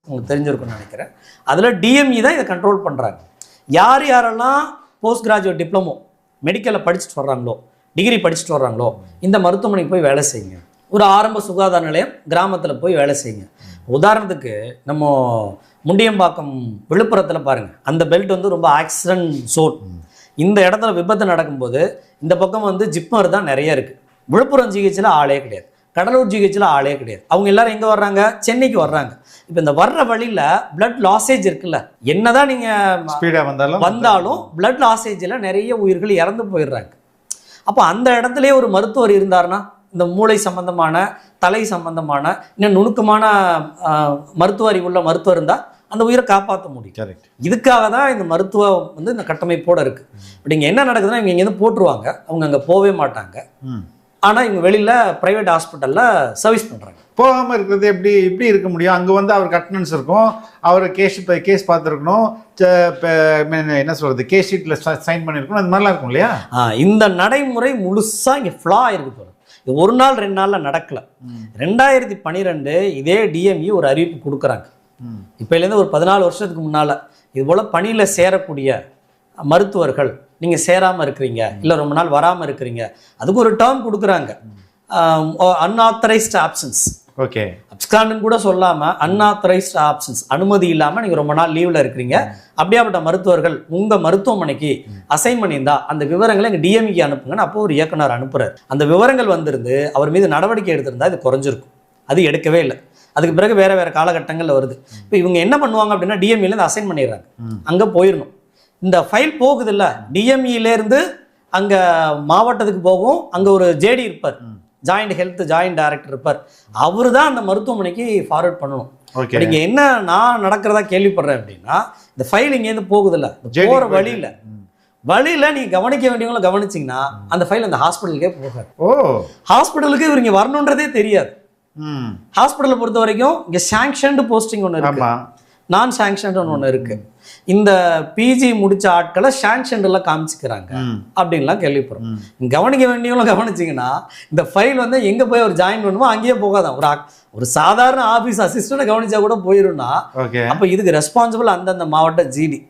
உங்களுக்கு தெரிஞ்சிருக்கும்னு நினைக்கிறேன். அதில் டிஎம்இ தான் இதை கண்ட்ரோல் பண்ணுறாங்க. யார் யாரெல்லாம் போஸ்ட் கிராஜுவேட் டிப்ளமோ மெடிக்கலில் படிச்சுட்டு வர்றாங்களோ, டிகிரி படிச்சுட்டு வர்றாங்களோ, இந்த மருத்துவமனைக்கு போய் வேலை செய்யுங்க. ஒரு ஆரம்ப சுகாதார நிலையம் கிராமத்தில் போய் வேலை செய்யுங்க. உதாரணத்துக்கு நம்ம முண்டியம்பாக்கம் விழுப்புரத்தில் பாருங்கள், அந்த பெல்ட் வந்து ரொம்ப ஆக்சிடென்ட் ஜோன். இந்த இடத்துல விபத்து நடக்கும்போது இந்த பக்கம் வந்து ஜிப்மர் தான் நிறைய இருக்குது. விழுப்புரம் ஜிஹெச்சில் ஆளே கிடையாது, கடலூர் ஜிஹெச்சில் ஆளே கிடையாது. அவங்க எல்லாரும் எங்கே வர்றாங்க? சென்னைக்கு வர்றாங்க. இப்போ இந்த வர்ற வழியில் பிளட் லாசேஜ் இருக்குல்ல, என்னதான் நீங்கள் ஸ்பீடாக வந்தாலும் பிளட் லாசேஜில் நிறைய உயிர்கள் இறந்து போயிடுறாங்க. அப்போ அந்த இடத்துலேயே ஒரு மருத்துவர் இருந்தார்னா, இந்த மூளை சம்பந்தமான, தலை சம்பந்தமான, இன்னும் நுணுக்கமான மருத்துவ அறிவுள்ள மருத்துவர் இருந்தால் அந்த உயிரை காப்பாற்ற முடியும். இதுக்காக தான் இந்த மருத்துவம் வந்து இந்த கட்டமைப்போடு இருக்குது. இப்போ இங்கே என்ன நடக்குதுன்னா, இவங்க இங்கேருந்து போட்டுருவாங்க, அவங்க அங்கே போகவே மாட்டாங்க. ஆனால் இவங்க வெளியில் ப்ரைவேட் ஹாஸ்பிட்டலில் சர்வீஸ் பண்ணுறாங்க. போகாமல் இருக்கிறது எப்படி இருக்க முடியும்? அங்கே வந்து அவருக்கு அட்டண்டன்ஸ் இருக்கும், அவர் கேஸ் பார்த்துருக்கணும், என்ன சொல்கிறது, கேஸ் ஷீட்டில் சைன் பண்ணியிருக்கணும், அது மாதிரிலாம் இருக்கும் இல்லையா? இந்த நடைமுறை முழுசாக இங்கே ஃப்ளா இருக்குது. இது ஒரு நாள் 2 நாளில் நடக்கலை. 2012 இதே டிஎம்இ ஒரு அறிவிப்பு கொடுக்குறாங்க. இப்போலேருந்து ஒரு 14 வருஷத்துக்கு முன்னால் இது போல் பணியில் சேரக்கூடிய மருத்துவர்கள் நீங்கள் சேராமல் இருக்கிறீங்க, இல்லை ரொம்ப நாள் வராமல் இருக்கிறீங்க, அதுக்கு ஒரு டேர்ம் கொடுக்குறாங்க, அன்ஆத்தரைஸ்ட் ஆப்சன்ஸ். ஓகே, அப்ஸ்காண்ட்னு கூட சொல்லாமல் அன்ஆத்தரைஸ்ட் ஆப்சன்ஸ், அனுமதி இல்லாமல் நீங்கள் ரொம்ப நாள் லீவில் இருக்கிறீங்க. அப்படியாப்பட்ட மருத்துவர்கள் உங்கள் மருத்துவமனைக்கு அசைன் பண்ணியிருந்தா அந்த விவரங்களை எங்கள் டிஎம்இக்கு அனுப்புங்கன்னு அப்போ ஒரு இயக்குனர் அனுப்புகிறார். அந்த விவரங்கள் வந்திருந்து அவர் மீது நடவடிக்கை எடுத்திருந்தா இது குறைஞ்சிருக்கும். அது எடுக்கவே இல்லை. அதுக்கு பிறகு வேறு காலகட்டங்களில் வருது. இப்போ இவங்க என்ன பண்ணுவாங்க அப்படின்னா, டிஎம்இலேருந்து அசைன் பண்ணிடுறாங்க, அங்கே போயிடணும். இந்த ஃபைல் போகுது இல்லை, டிஎம்இலேருந்து அங்கே மாவட்டத்துக்கு போகும். அங்கே ஒரு ஜேடி இருப்பார், ஜாயிண்ட் ஹெல்த் ஜாயிண்ட் டைரக்டர் இருப்பார். அவர் தான் அந்த மருத்துவமனைக்கு ஃபார்வர்ட் பண்ணணும். இங்கே என்ன நான் நடக்கிறதா கேள்விப்படுறேன் அப்படின்னா, இந்த ஃபைல் இங்கேருந்து போகுது இல்லை, போகிற வழியில் நீங்கள் கவனிக்க வேண்டியவங்கள கவனிச்சிங்கன்னா அந்த ஃபைல் அந்த ஹாஸ்பிட்டலுக்கே போகாது. ஹாஸ்பிட்டலுக்கு இவர் இங்கே வரணுன்றதே தெரியாது. ஹாஸ்பிட்டலை பொறுத்த வரைக்கும் இங்கே சாங்ஷன்டு போஸ்டிங் ஒன்று இருக்கு, நான் சாங்ஷன்டு ஒன்று இருக்கு. இந்த பிஜி முடிச்ச ஆட்களை சாங்ஷன்ல காமிச்சுக்கிறாங்க அப்படின்லாம் கேள்விப்படுறோம். கவனிக்க வேண்டியவங்களும் கவனிச்சிங்கன்னா இந்த ஃபைல் வந்து எங்கே போய் ஒரு ஜாயின் பண்ணுமோ அங்கேயே போகாதான். ஒரு சாதாரண ஆஃபீஸ் அசிஸ்டன்ட் கவனிச்சா கூட போயிரும்னா, அப்போ இதுக்கு ரெஸ்பான்சிபிள் அந்தந்த மாவட்ட ஜிடி.